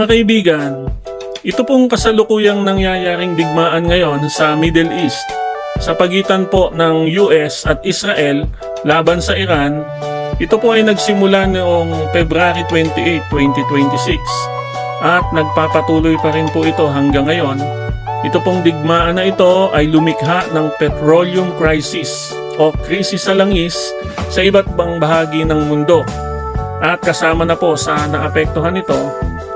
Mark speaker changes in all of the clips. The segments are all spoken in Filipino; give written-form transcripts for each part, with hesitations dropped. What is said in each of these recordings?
Speaker 1: Mga kaibigan, ito pong kasalukuyang nangyayaring digmaan ngayon sa Middle East sa pagitan po ng US at Israel laban sa Iran. Ito po ay nagsimula noong February 28, 2026 at nagpapatuloy pa rin po ito hanggang ngayon. Ito pong digmaan na ito ay lumikha ng petroleum crisis o krisis sa langis sa iba't ibang bahagi ng mundo. At kasama na po sa naapektuhan nito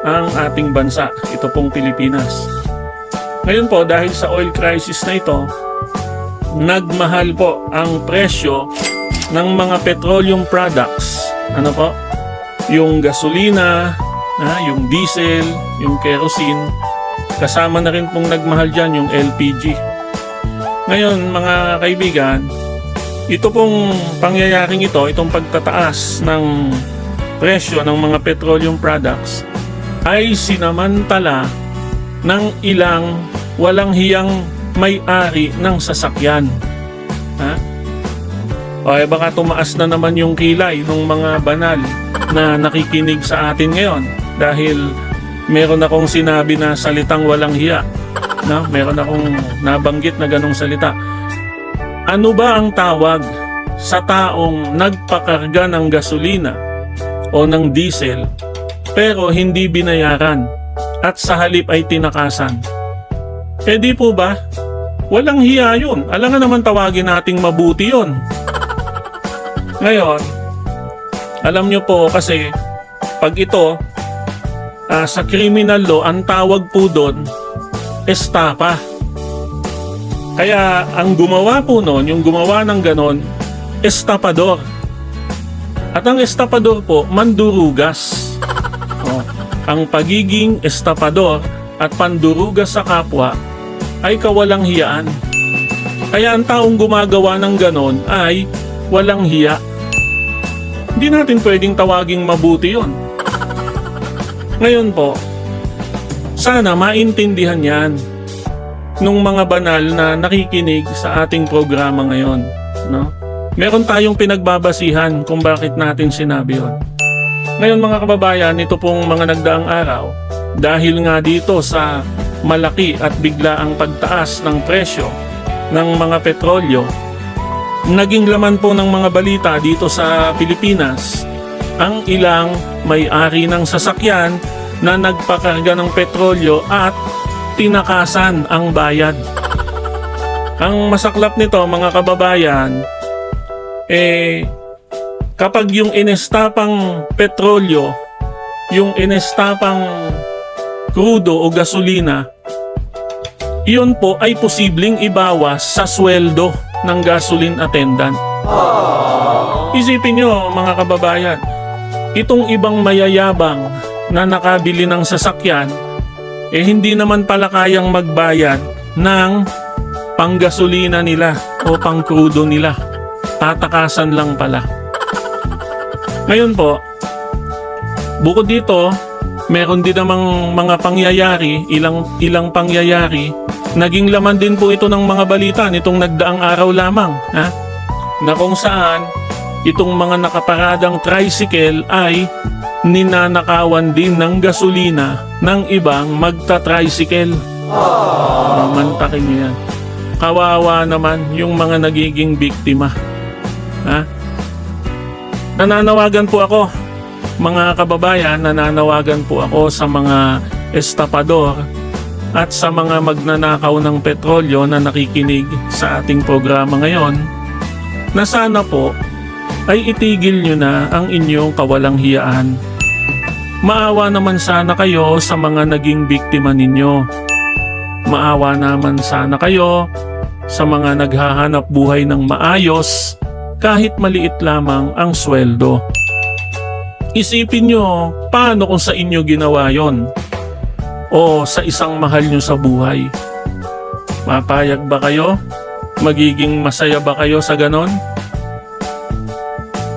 Speaker 1: ang ating bansa, ito pong Pilipinas. Ngayon po, dahil sa oil crisis na ito, nagmahal po ang presyo ng mga petroleum products. Ano po? Yung gasolina, yung diesel, yung kerosene, kasama na rin pong nagmahal dyan yung LPG. Ngayon mga kaibigan, ito pong pangyayaring ito, itong pagtataas ng presyo ng mga petroleum products ay sinamantala ng ilang walang hiyang may-ari ng sasakyan. O baka tumaas na naman yung kilay ng mga banal na nakikinig sa atin ngayon dahil meron akong sinabi na salitang walang hiya. Meron akong nabanggit na ganong salita. Ano ba ang tawag sa taong nagpakarga ng gasolina o ng diesel pero hindi binayaran at sa halip ay tinakasan? Di po ba? Walang hiya yun. Alangan naman tawagin nating mabuti yun. Ngayon, alam nyo po kasi pag ito sa criminal law, ang tawag po doon estafa. Kaya ang gumawa po noon, yung gumawa ng ganon, estapador. At ang estapador po, mandurugas. Ang pagiging estapador at pandurugas sa kapwa ay kawalang hiyaan. Kaya ang taong gumagawa ng ganon ay walang hiya. Hindi natin pwedeng tawaging mabuti yon. Ngayon po, sana maintindihan yan nung mga banal na nakikinig sa ating programa ngayon. Meron tayong pinagbabasihan kung bakit natin sinabi yon. Ngayon mga kababayan, ito pong mga nagdaang araw, dahil nga dito sa malaki at biglaang pagtaas ng presyo ng mga petrolyo, naging laman po ng mga balita dito sa Pilipinas ang ilang may-ari ng sasakyan na nagpakarga ng petrolyo at tinakasan ang bayad. Ang masaklap nito mga kababayan, kapag yung inestapang petrolyo, yung inestapang krudo o gasolina, iyon po ay posibleng ibawas sa sweldo ng gasoline attendant. Isipin nyo mga kababayan, itong ibang mayayabang na nakabili ng sasakyan, hindi naman pala kayang magbayad ng panggasolina nila o pangkrudo nila. Tatakasan lang pala. Ngayon po, bukod dito, meron din namang mga pangyayari, ilang pangyayari, naging laman din po ito ng mga balita nitong nagdaang araw lamang, na kung saan itong mga nakaparadang tricycle ay ninanakawan din ng gasolina ng ibang magta-tricycle. Mantakin niyo yan. Kawawa naman yung mga nagiging biktima. Nananawagan po ako, mga kababayan, nananawagan po ako sa mga estapador at sa mga magnanakaw ng petrolyo na nakikinig sa ating programa ngayon, na sana po ay itigil nyo na ang inyong kawalang hiyaan. Maawa naman sana kayo sa mga naging biktima ninyo. Maawa naman sana kayo sa mga naghahanap buhay ng maayos kahit maliit lamang ang sweldo. Isipin nyo, paano kung sa inyo ginawa yon? O sa isang mahal nyo sa buhay? Mapayag ba kayo? Magiging masaya ba kayo sa ganon?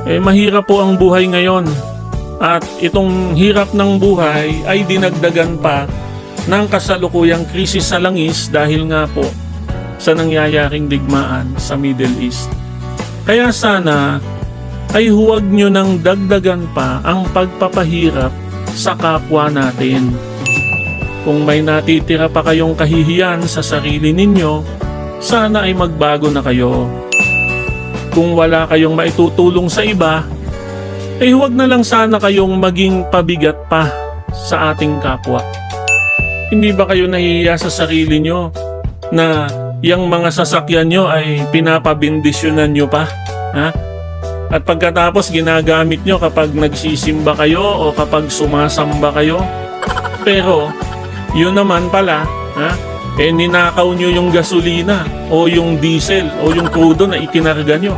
Speaker 1: Mahirap po ang buhay ngayon. At itong hirap ng buhay ay dinagdagan pa ng kasalukuyang krisis sa langis dahil nga po sa nangyayaring digmaan sa Middle East. Kaya sana ay huwag nyo nang dagdagan pa ang pagpapahirap sa kapwa natin. Kung may natitira pa kayong kahihiyan sa sarili ninyo, sana ay magbago na kayo. Kung wala kayong maitutulong sa iba, ay huwag na lang sana kayong maging pabigat pa sa ating kapwa. Hindi ba kayo nahihiya sa sarili nyo na yung mga sasakyan nyo ay pinapabindisyonan nyo pa? Ha? At pagkatapos ginagamit nyo kapag nagsisimba kayo o kapag sumasamba kayo? Pero yun naman pala, ninakaw nyo yung gasolina o yung diesel o yung crudo na ikinarga nyo.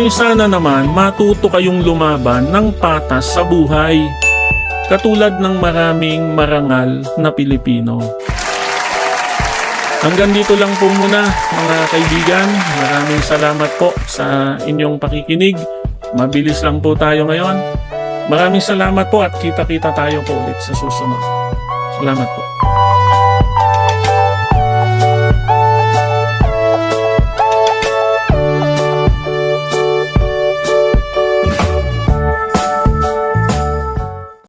Speaker 1: Sana naman matuto kayong lumaban ng patas sa buhay, katulad ng maraming marangal na Pilipino. Hanggang dito lang po muna mga kaibigan. Maraming salamat po sa inyong pakikinig. Mabilis lang po tayo ngayon. Maraming salamat po at kita-kita tayo po ulit sa susunod. Salamat po.